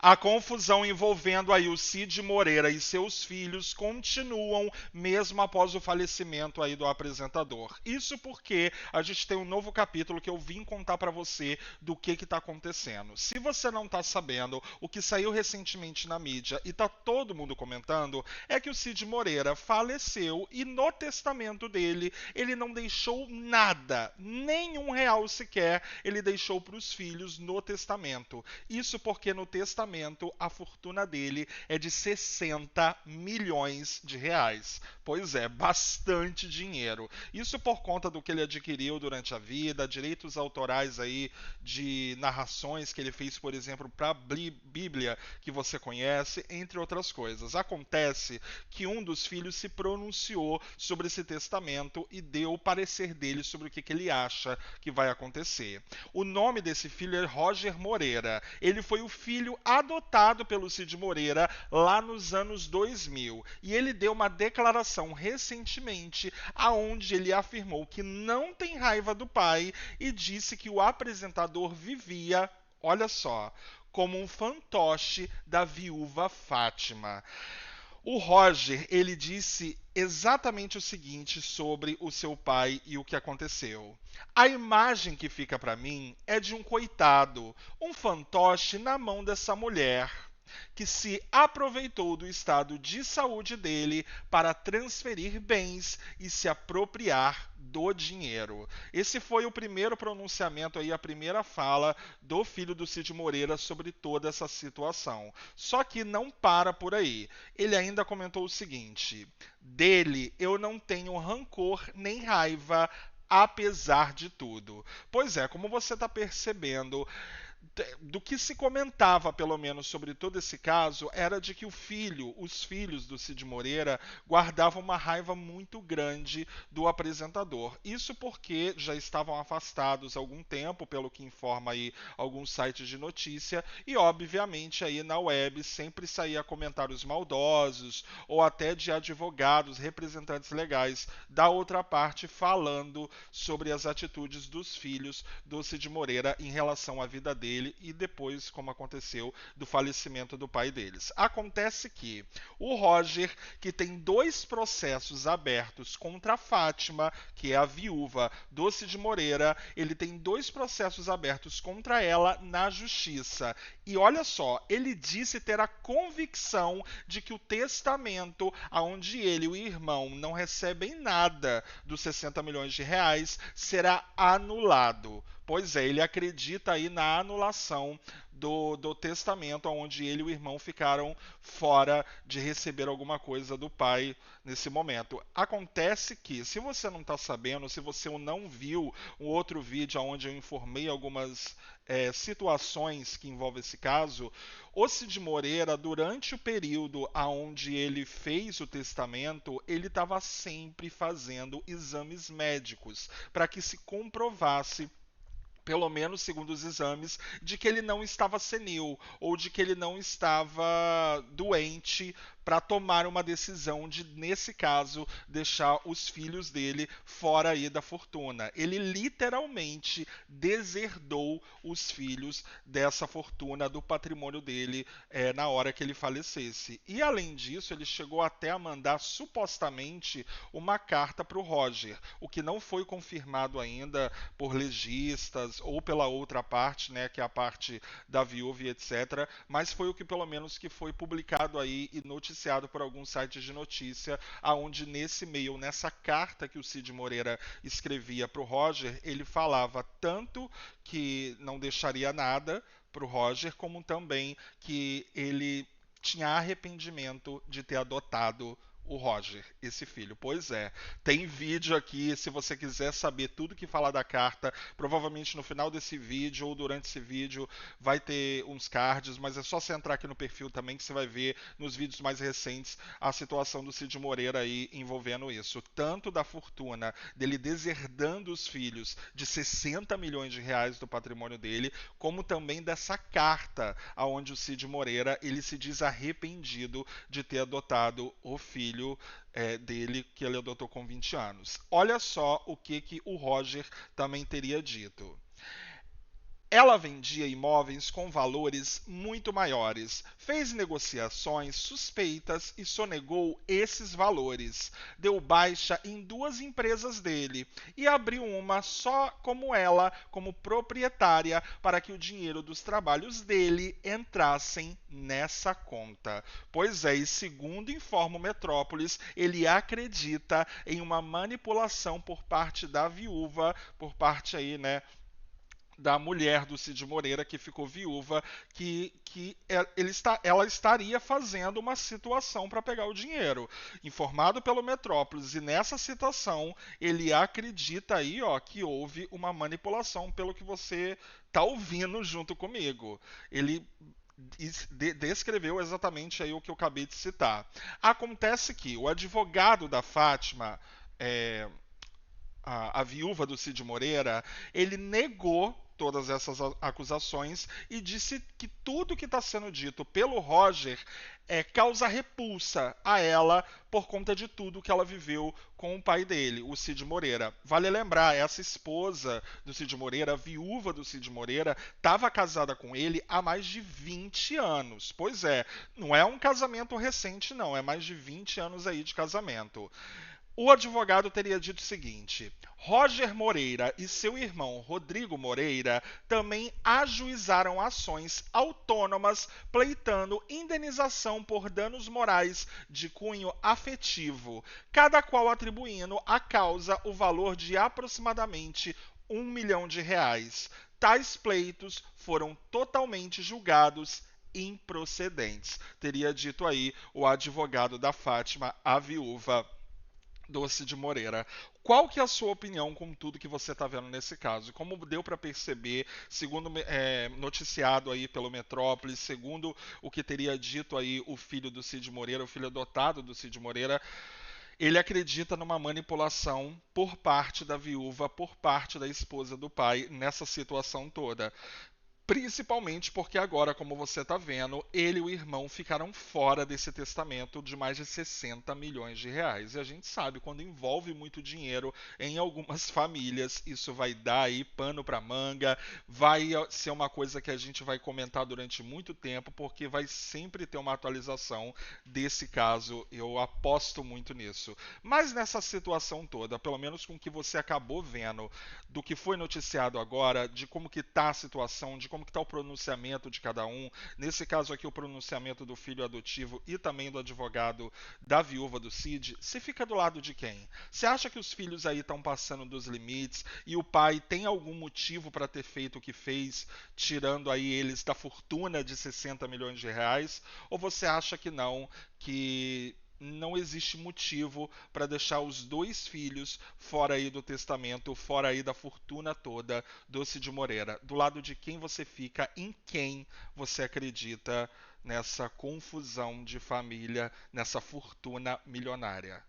A confusão envolvendo aí o Cid Moreira e seus filhos continuam mesmo após o falecimento aí do apresentador. Isso porque a gente tem um novo capítulo que eu vim contar para você do que está acontecendo. Se você não está sabendo, o que saiu recentemente na mídia e tá todo mundo comentando é que o Cid Moreira faleceu e no testamento dele ele não deixou nada, nenhum real sequer ele deixou para os filhos no testamento. Isso porque no testamento a fortuna dele é de 60 milhões de reais. Pois é, bastante dinheiro. Isso por conta do que ele adquiriu durante a vida, direitos autorais aí de narrações que ele fez, por exemplo, para a Bíblia, que você conhece, entre outras coisas. Acontece que um dos filhos se pronunciou sobre esse testamento e deu o parecer dele sobre o que ele acha que vai acontecer. O nome desse filho é Roger Moreira. Ele foi o filho adotado pelo Cid Moreira lá nos anos 2000. E ele deu uma declaração recentemente aonde ele afirmou que não tem raiva do pai e disse que o apresentador vivia, olha só, como um fantoche da viúva Fátima. O Roger, ele disse exatamente o seguinte sobre o seu pai e o que aconteceu. A imagem que fica para mim é de um coitado, um fantoche na mão dessa mulher que se aproveitou do estado de saúde dele para transferir bens e se apropriar do dinheiro. Esse foi o primeiro pronunciamento aí, a primeira fala do filho do Cid Moreira sobre toda essa situação. Só que não para por aí. Ele ainda comentou o seguinte: dele eu não tenho rancor nem raiva, apesar de tudo. Pois é, como você está percebendo, do que se comentava, pelo menos, sobre todo esse caso, era de que os filhos do Cid Moreira, guardavam uma raiva muito grande do apresentador. Isso porque já estavam afastados há algum tempo, pelo que informa aí alguns sites de notícia, e obviamente aí na web sempre saía comentários maldosos, ou até de advogados, representantes legais da outra parte, falando sobre as atitudes dos filhos do Cid Moreira em relação à vida dele e depois, como aconteceu, do falecimento do pai deles. Acontece que o Roger, que tem dois processos abertos contra a Fátima, que é a viúva do Cid Moreira, ele tem dois processos abertos contra ela na justiça. E olha só, ele disse ter a convicção de que o testamento, aonde ele e o irmão não recebem nada dos 60 milhões de reais, será anulado. Pois é, ele acredita aí na anulação do testamento, onde ele e o irmão ficaram fora de receber alguma coisa do pai nesse momento. Acontece que, se você não está sabendo, se você não viu um outro vídeo onde eu informei algumas situações que envolvem esse caso, o Cid Moreira, durante o período onde ele fez o testamento, ele estava sempre fazendo exames médicos para que se comprovasse, pelo menos segundo os exames, de que ele não estava senil ou de que ele não estava doente para tomar uma decisão de, nesse caso, deixar os filhos dele fora aí da fortuna. Ele literalmente deserdou os filhos dessa fortuna, do patrimônio dele, na hora que ele falecesse. E além disso, ele chegou até a mandar supostamente uma carta para o Roger, o que não foi confirmado ainda por legistas ou pela outra parte, né, que é a parte da viúva e etc. Mas foi o que pelo menos que foi publicado aí e noticiado por alguns sites de notícia, aonde nesse e-mail, nessa carta que o Cid Moreira escrevia para o Roger, ele falava tanto que não deixaria nada para o Roger, como também que ele tinha arrependimento de ter adotado o Roger, esse filho. Pois é, tem vídeo aqui, se você quiser saber tudo que fala da carta, provavelmente no final desse vídeo ou durante esse vídeo vai ter uns cards, mas é só você entrar aqui no perfil também que você vai ver nos vídeos mais recentes a situação do Cid Moreira aí envolvendo isso. Tanto da fortuna dele deserdando os filhos de 60 milhões de reais do patrimônio dele, como também dessa carta aonde o Cid Moreira ele se diz arrependido de ter adotado o filho dele que ele adotou com 20 anos. Olha só o que o Roger também teria dito. Ela vendia imóveis com valores muito maiores, fez negociações suspeitas e sonegou esses valores. Deu baixa em duas empresas dele e abriu uma só como ela, como proprietária, para que o dinheiro dos trabalhos dele entrassem nessa conta. Pois é, e segundo informa o Metrópolis, ele acredita em uma manipulação por parte da viúva, por parte aí, né, da mulher do Cid Moreira que ficou viúva, ela estaria fazendo uma situação para pegar o dinheiro. Informado pelo Metrópolis, e nessa citação ele acredita aí, ó, que houve uma manipulação, pelo que você tá ouvindo junto comigo. Ele descreveu exatamente aí o que eu acabei de citar. Acontece que o advogado da Fátima, a viúva do Cid Moreira, ele negou todas essas acusações e disse que tudo que está sendo dito pelo Roger causa repulsa a ela por conta de tudo que ela viveu com o pai dele, o Cid Moreira. Vale lembrar, essa esposa do Cid Moreira, a viúva do Cid Moreira, estava casada com ele há mais de 20 anos. Pois é, não é um casamento recente, não, é mais de 20 anos aí de casamento. O advogado teria dito o seguinte: Roger Moreira e seu irmão Rodrigo Moreira também ajuizaram ações autônomas pleitando indenização por danos morais de cunho afetivo, cada qual atribuindo à causa o valor de aproximadamente R$ 1 milhão. Tais pleitos foram totalmente julgados improcedentes. Teria dito aí o advogado da Fátima, a viúva do Cid Moreira. Qual que é a sua opinião com tudo que você está vendo nesse caso? Como deu para perceber, segundo noticiado aí pelo Metrópolis, segundo o que teria dito aí o filho do Cid Moreira, o filho adotado do Cid Moreira, ele acredita numa manipulação por parte da viúva, por parte da esposa do pai nessa situação toda. Principalmente porque agora, como você está vendo, ele e o irmão ficaram fora desse testamento de mais de 60 milhões de reais. E a gente sabe, quando envolve muito dinheiro em algumas famílias, isso vai dar aí pano para manga, vai ser uma coisa que a gente vai comentar durante muito tempo, porque vai sempre ter uma atualização desse caso. Eu aposto muito nisso. Mas nessa situação toda, pelo menos com o que você acabou vendo, do que foi noticiado agora, de como que está a situação, de como que está o pronunciamento de cada um. Nesse caso aqui, o pronunciamento do filho adotivo e também do advogado da viúva do Cid. Você fica do lado de quem? Você acha que os filhos aí estão passando dos limites e o pai tem algum motivo para ter feito o que fez, tirando aí eles da fortuna de 60 milhões de reais? Ou você acha que não, que não existe motivo para deixar os dois filhos fora aí do testamento, fora aí da fortuna toda do Cid Moreira? Do lado de quem você fica, em quem você acredita nessa confusão de família, nessa fortuna milionária?